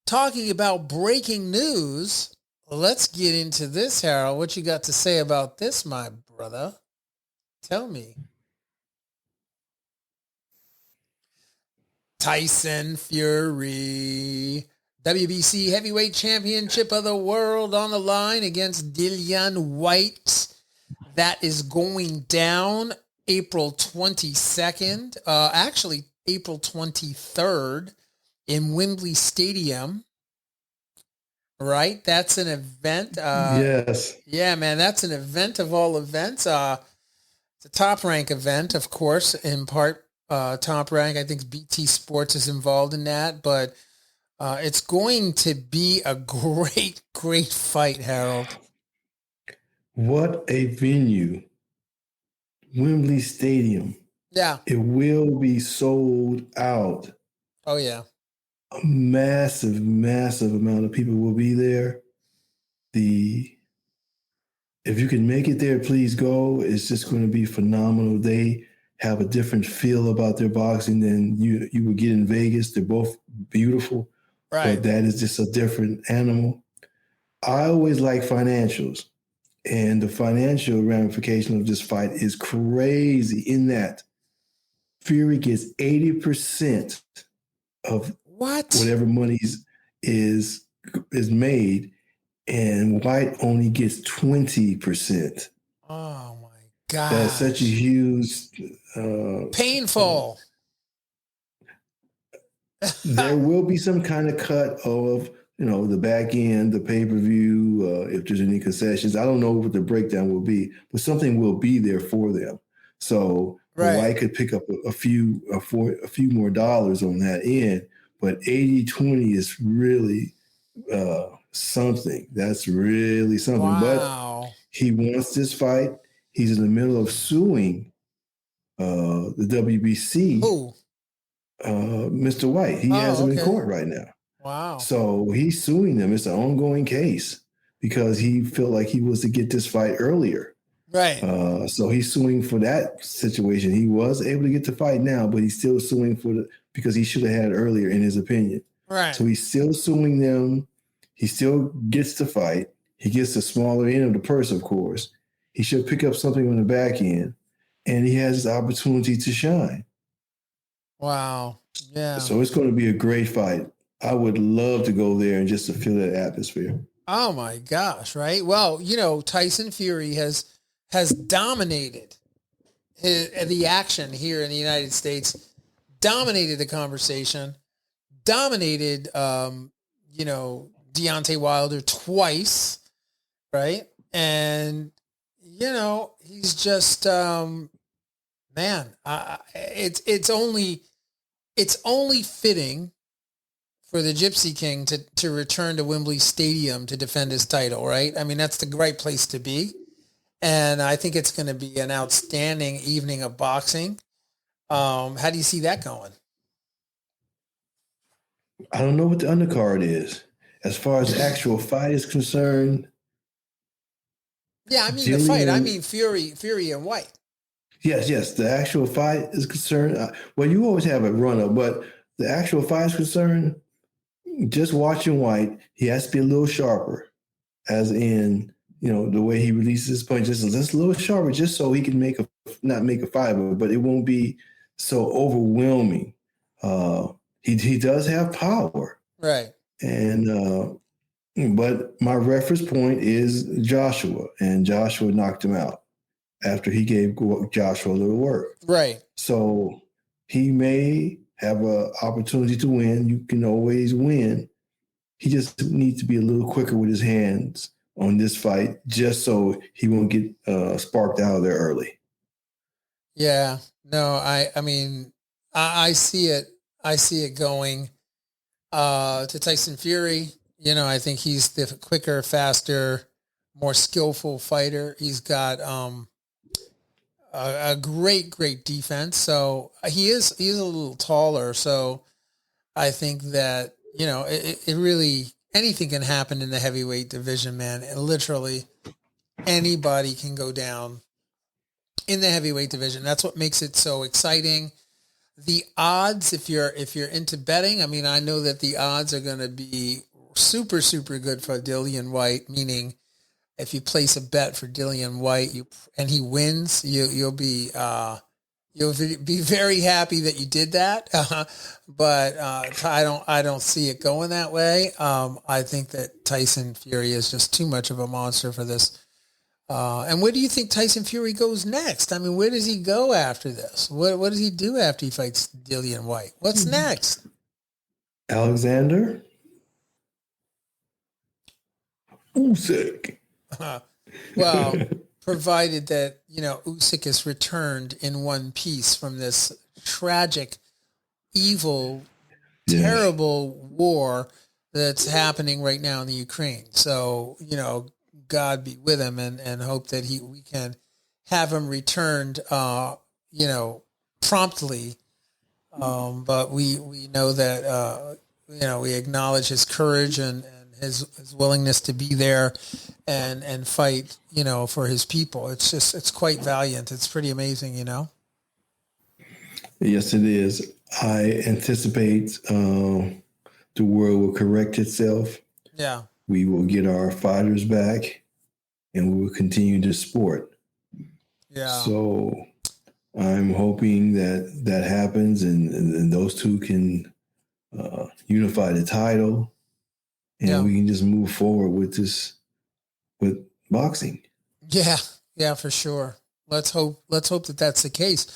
talking about breaking news, let's get into this, Harold. What you got to say about this, my brother? Tell me. Tyson Fury, WBC Heavyweight Championship of the World on the line against Dillian Whyte. That is going down April 22nd. Actually, April 23rd in Wembley Stadium, right? That's an event. Yes. Yeah, man, that's an event of all events. It's a Top Rank event, of course, in part Top Rank. I think BT Sports is involved in that, but it's going to be a great, great fight, Harold. What a venue. Wembley Stadium. Yeah. It will be sold out. Oh, yeah. A massive, massive amount of people will be there. If you can make it there, please go. It's just going to be phenomenal. They have a different feel about their boxing than you would get in Vegas. They're both beautiful, right? But that is just a different animal. I always like financials, and the financial ramification of this fight is crazy in that Fury gets 80% of whatever money is made, and Whyte only gets 20%. Oh my God! That's such a huge painful. There will be some kind of cut of the back end, the pay-per-view, if there's any concessions. I don't know what the breakdown will be, but something will be there for them. So Whyte could pick up a few more dollars on that end, but 80-20 is really something. That's really something. Wow. But he wants this fight. He's in the middle of suing the WBC. Who? Mr. Whyte. He has him in court right now. Wow. So he's suing them. It's an ongoing case because he felt like he was to get this fight earlier. Right. So he's suing for that situation. He was able to get the fight now, but he's still suing because he should have had it earlier, in his opinion. Right. So he's still suing them. He still gets the fight. He gets the smaller end of the purse, of course. He should pick up something on the back end, and he has his opportunity to shine. Wow. Yeah. So it's going to be a great fight. I would love to go there and just to feel that atmosphere. Oh my gosh. Right. Well, Tyson Fury has dominated the action here in the United States, dominated the conversation, dominated, Deontay Wilder twice. Right. And, he's just, man, it's only fitting for the Gypsy King to return to Wembley Stadium to defend his title, right? I mean, that's the right place to be. And I think it's going to be an outstanding evening of boxing. How do you see that going? I don't know what the undercard is. As far as the actual fight is concerned. Yeah, I mean Dillian, the fight. I mean Fury and Whyte. Yes. The actual fight is concerned. Well, you always have a run-up, but the actual fight is concerned, just watching Whyte, he has to be a little sharper, as in, the way he releases his punches, just a little sharper, just so he can not make a fight, but it won't be so overwhelming. He does have power. Right. And but my reference point is Joshua, and Joshua knocked him out after he gave Joshua a little work. Right. So he may have an opportunity to win. You can always win. He just needs to be a little quicker with his hands on this fight, just so he won't get sparked out of there early. Yeah. No, I mean, I see it. I see it going to Tyson Fury. You know, I think he's the quicker, faster, more skillful fighter. He's got a great defense. So he's a little taller. So I think that, you know, it really, anything can happen in the heavyweight division, man. And literally anybody can go down in the heavyweight division. That's what makes it so exciting. The odds, if you're into betting, I mean, I know that the odds are going to be super good for Dillian Whyte, meaning if you place a bet for Dillian Whyte and he wins, you'll be very happy that you did that. But I don't see it going that way. I think that Tyson Fury is just too much of a monster for this. And where do you think Tyson Fury goes next? I mean, where does he go after this? What does he do after he fights Dillian Whyte? What's next? Alexander? Usyk. Well, provided that, you know, Usyk is returned in one piece from this tragic, evil, terrible war that's happening right now in the Ukraine. So, you know, God be with him and hope that we can have him returned, you know, promptly. But we know that, you know, we acknowledge his courage and his willingness to be there and fight, you know, for his people. It's quite valiant. It's pretty amazing, you know? Yes, it is. I anticipate the world will correct itself. Yeah. We will get our fighters back and we will continue the sport. Yeah. So I'm hoping that happens and those two can unify the title and we can just move forward with boxing. Yeah. Yeah, for sure. Let's hope that that's the case.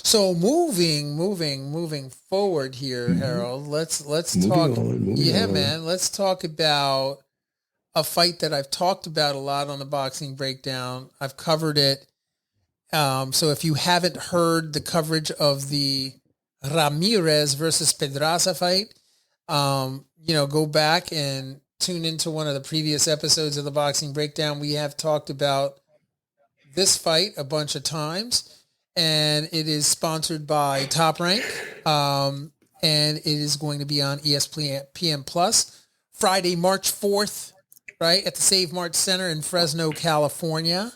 So moving forward here, Harold, let's talk. Man, let's talk about a fight that I've talked about a lot on the Boxing Breakdown. I've covered it. So if you haven't heard the coverage of the Ramirez versus Pedraza fight, you know, go back and tune into one of the previous episodes of the Boxing Breakdown. We have talked about this fight a bunch of times, and it is sponsored by Top Rank, and it is going to be on ESPN Plus Friday, March 4th, right, at the Save Mart Center in Fresno, California.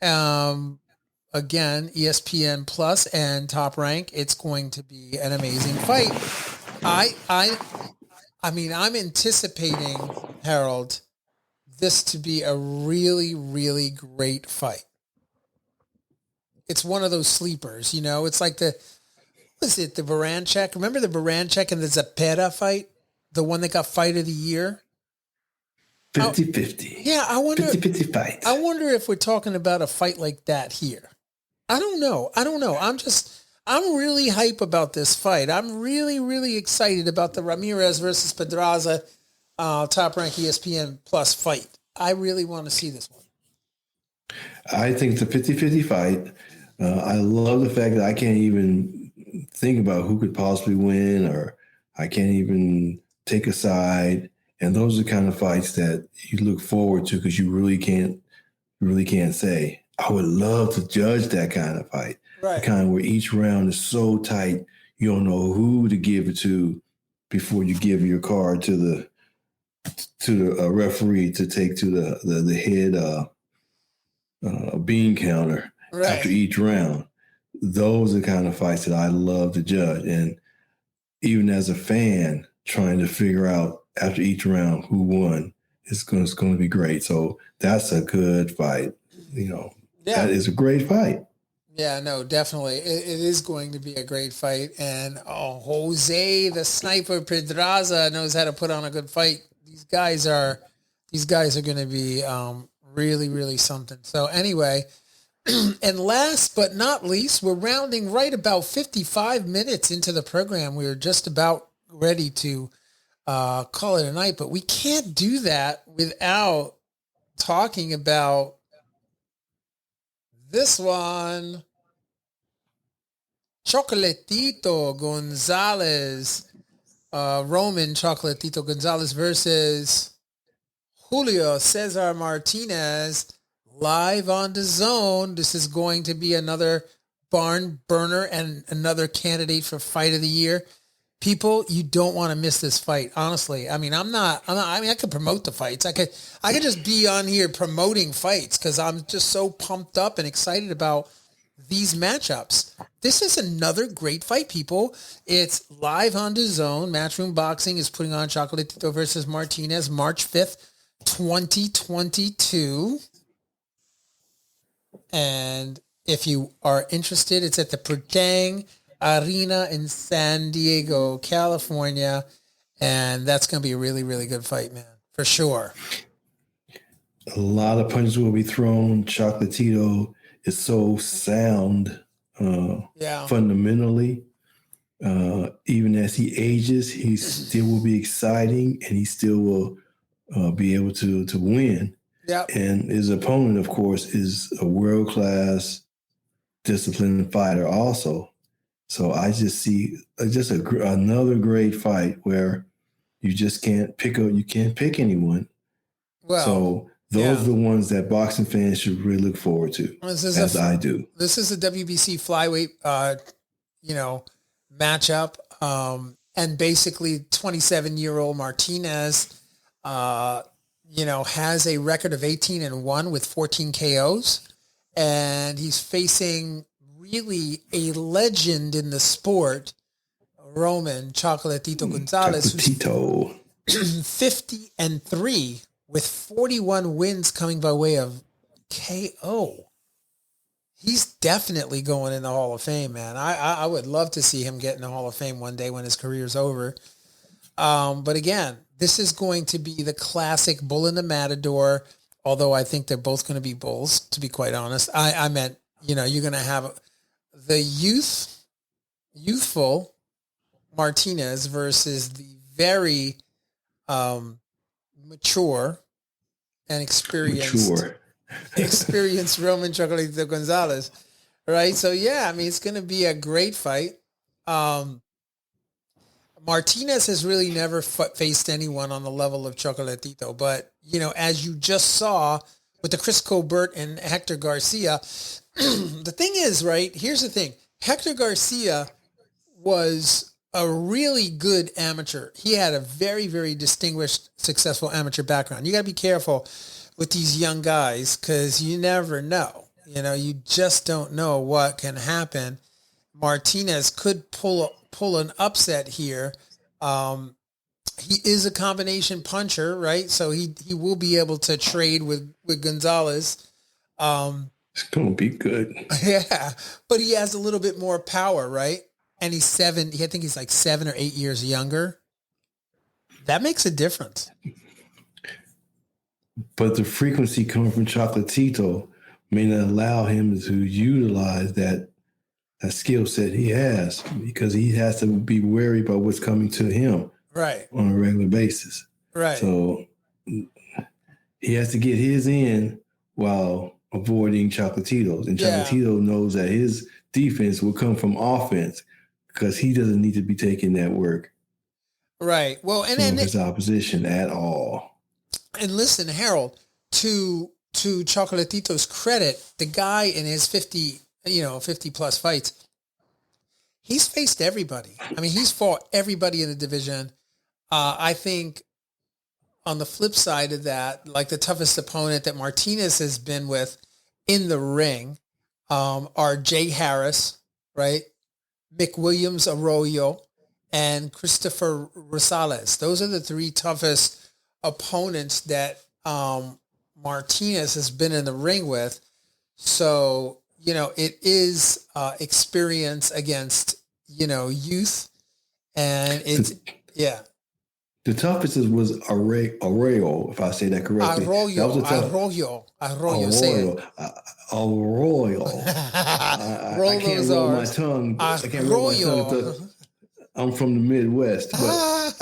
Again, ESPN Plus and Top Rank. It's going to be an amazing fight. I mean, I'm anticipating, Harold, this to be a really, really great fight. It's one of those sleepers, you know. It's like the Baranchek? Remember the Baranchek and the Zapata fight? The one that got fight of the year? 50-50. Yeah, I wonder. 50-50 fight. I wonder if we're talking about a fight like that here. I don't know. I'm really hype about this fight. I'm really, really excited about the Ramirez versus Pedraza Top Rank ESPN Plus fight. I really want to see this one. I think it's a 50-50 fight. I love the fact that I can't even think about who could possibly win, or I can't even take a side. And those are the kind of fights that you look forward to because you really can't say. I would love to judge that kind of fight. Right. The kind where each round is so tight, you don't know who to give it to before you give your card to the referee to take to the head bean counter after each round. Those are the kind of fights that I love to judge. And even as a fan, trying to figure out after each round who won, it's going to be great. So that's a good fight. You know, that is a great fight. Yeah, no, definitely. It is going to be a great fight. And Jose, the sniper Pedraza, knows how to put on a good fight. These guys are going to be really, really something. So anyway, and last but not least, we're rounding right about 55 minutes into the program. We're just about ready to call it a night, but we can't do that without talking about this one. Chocolatito Gonzalez, Roman Chocolatito Gonzalez versus Julio Cesar Martinez, live on the zone. This is going to be another barn burner and another candidate for fight of the year. People, you don't want to miss this fight. Honestly, I mean, I could promote the fights. I could just be on here promoting fights because I'm just so pumped up and excited about these matchups. This is another great fight, people. It's live on the zone. Matchroom Boxing is putting on Chocolatito versus Martinez, March 5th, 2022. And if you are interested, it's at the Purtang Arena in San Diego, California. And that's going to be a really, really good fight, man, for sure. A lot of punches will be thrown. Chocolatito is so sound fundamentally. Even as he ages, he still will be exciting and he still will be able to win. Yep. And his opponent, of course, is a world-class disciplined fighter also. So I just see another great fight where you just can't pick anyone. Well, so those are the ones that boxing fans should really look forward to, I do. This is a WBC flyweight, matchup. And basically 27-year-old Martinez, has a record of 18-1 with 14 KOs. And he's facing really a legend in the sport, Roman Chocolatito Gonzalez, Chocolatito. who's 50-3 with 41 wins coming by way of KO. He's definitely going in the Hall of Fame, man. I would love to see him get in the Hall of Fame one day when his career's over. But again, this is going to be the classic bull in the matador, although I think they're both going to be bulls, to be quite honest. I meant, you're going to have the youthful Martinez versus the very mature and experienced Roman Chocolatito Gonzalez, right? So yeah, I mean, it's going to be a great fight. Martinez has really never faced anyone on the level of Chocolatito, but as you just saw with the Chris Colbert and Hector Garcia, the thing is, right? Here's the thing: Hector Garcia was a really good amateur. He had a very, very distinguished, successful amateur background. You got to be careful with these young guys because you never know. You just don't know what can happen. Martinez could pull an upset here. He is a combination puncher, right? So he will be able to trade with Gonzalez. It's going to be good. Yeah, but he has a little bit more power, right? And I think he's like 7 or 8 years younger. That makes a difference. But the frequency coming from Chocolatito may not allow him to utilize that skill set he has because he has to be wary about what's coming to him on a regular basis. Right. So he has to get his in while avoiding Chocolatito's. And Chocolatito knows that his defense will come from offense because he doesn't need to be taking that work. Right. Well, and his opposition at all. And listen, Harold, to Chocolatito's credit, the guy in his 50 plus fights, he's faced everybody. I mean, he's fought everybody in the division. I think on the flip side of that, like the toughest opponent that Martinez has been with in the ring are Jay Harris, right? Mick Williams Arroyo, and Christopher Rosales. Those are the three toughest opponents that Martinez has been in the ring with. So it is experience against, youth. And it's, yeah. The toughest was Arroyo, if I say that correctly. Arroyo, say it. Arroyo. I can't roll my tongue. I can't roll my tongue. I'm from the Midwest. But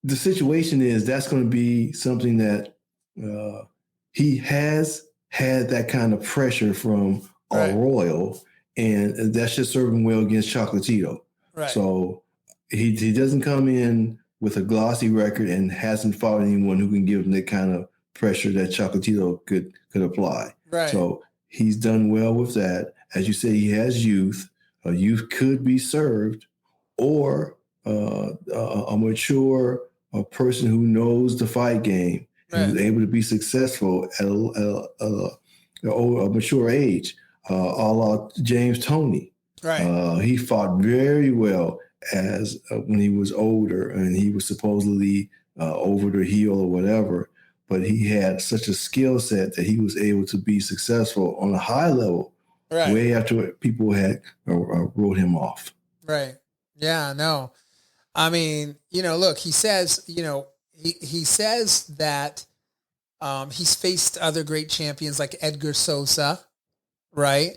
the situation is that's going to be something that he has had that kind of pressure from Arroyo, and that should serve him well against Chocolatito. Right. So he doesn't come in with a glossy record and hasn't fought anyone who can give him that kind of pressure that Chocolatito could apply. Right. So he's done well with that. As you say, he has youth. Youth could be served, or a mature person who knows the fight game and who's able to be successful at a mature age, a la James Toney. Right. He fought very well as when he was older, and he was supposedly over the heel or whatever, but he had such a skill set that he was able to be successful on a high level way after people had wrote him off. Right. Yeah, no. I mean, look, he says, he says that he's faced other great champions like Edgar Sosa, right?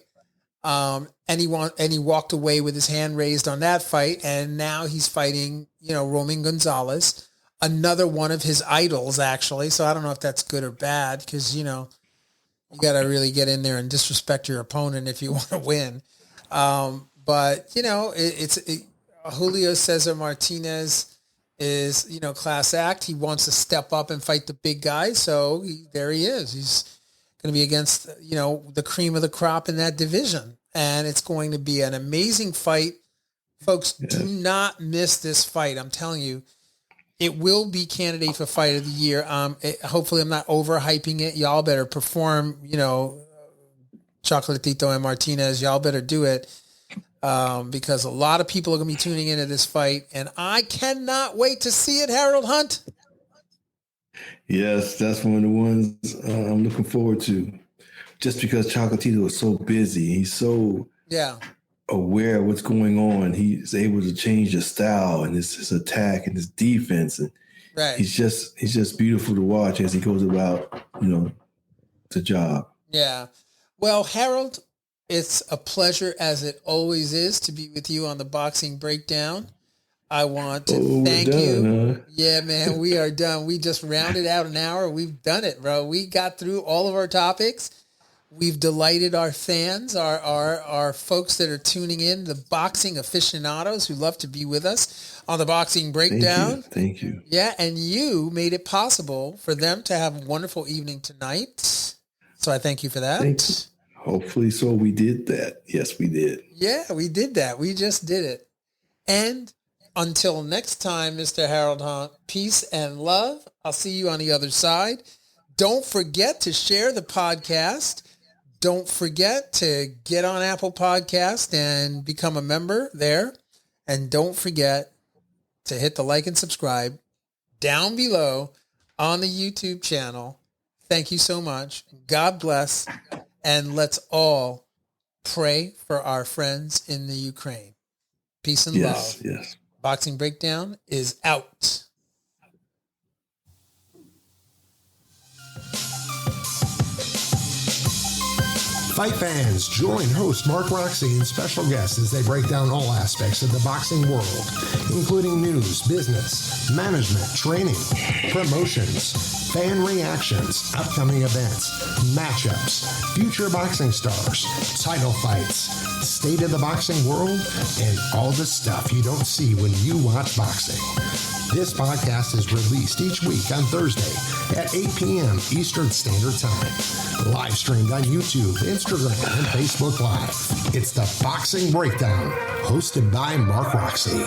And he walked away with his hand raised on that fight, and now he's fighting, Roman Gonzalez, another one of his idols, actually. So I don't know if that's good or bad, because you got to really get in there and disrespect your opponent if you want to win. But Julio Cesar Martinez is class act. He wants to step up and fight the big guys, so there he is. He's going to be against the cream of the crop in that division. And it's going to be an amazing fight. Folks, do not miss this fight. I'm telling you, it will be candidate for fight of the year. Hopefully I'm not overhyping it. Y'all better perform, Chocolatito and Martinez. Y'all better do it because a lot of people are going to be tuning into this fight. And I cannot wait to see it, Harold Hunt. Yes, that's one of the ones I'm looking forward to. Just because Chocolatito is so busy, he's so aware of what's going on. He's able to change his style and his attack and his defense, and he's just beautiful to watch as he goes about the job. Yeah. Well, Harold, it's a pleasure as it always is to be with you on the Boxing Breakdown. I want to thank you. Huh? Yeah, man, we are done. We just rounded out an hour. We've done it, bro. We got through all of our topics. We've delighted our fans, our folks that are tuning in, the boxing aficionados who love to be with us on the Boxing Breakdown. Thank you. Yeah, and you made it possible for them to have a wonderful evening tonight. So I thank you for that. Thanks. Hopefully so. We did that. Yes, we did. Yeah, we did that. We just did it. And until next time, Mr. Harold Hunt, peace and love. I'll see you on the other side. Don't forget to share the podcast. Don't forget to get on Apple Podcast and become a member there. And don't forget to hit the like and subscribe down below on the YouTube channel. Thank you so much. God bless. And let's all pray for our friends in the Ukraine. Peace and love. Yes. Boxing Breakdown is out. Fight fans, join host Mark Roxey and special guests as they break down all aspects of the boxing world, including news, business, management, training, promotions, fan reactions, upcoming events, matchups, future boxing stars, title fights, state of the boxing world, and all the stuff you don't see when you watch boxing. This podcast is released each week on Thursday at 8 p.m. Eastern Standard Time. Live streamed on YouTube, Instagram, and Facebook Live. It's the Boxing Breakdown, hosted by Mark Roxey.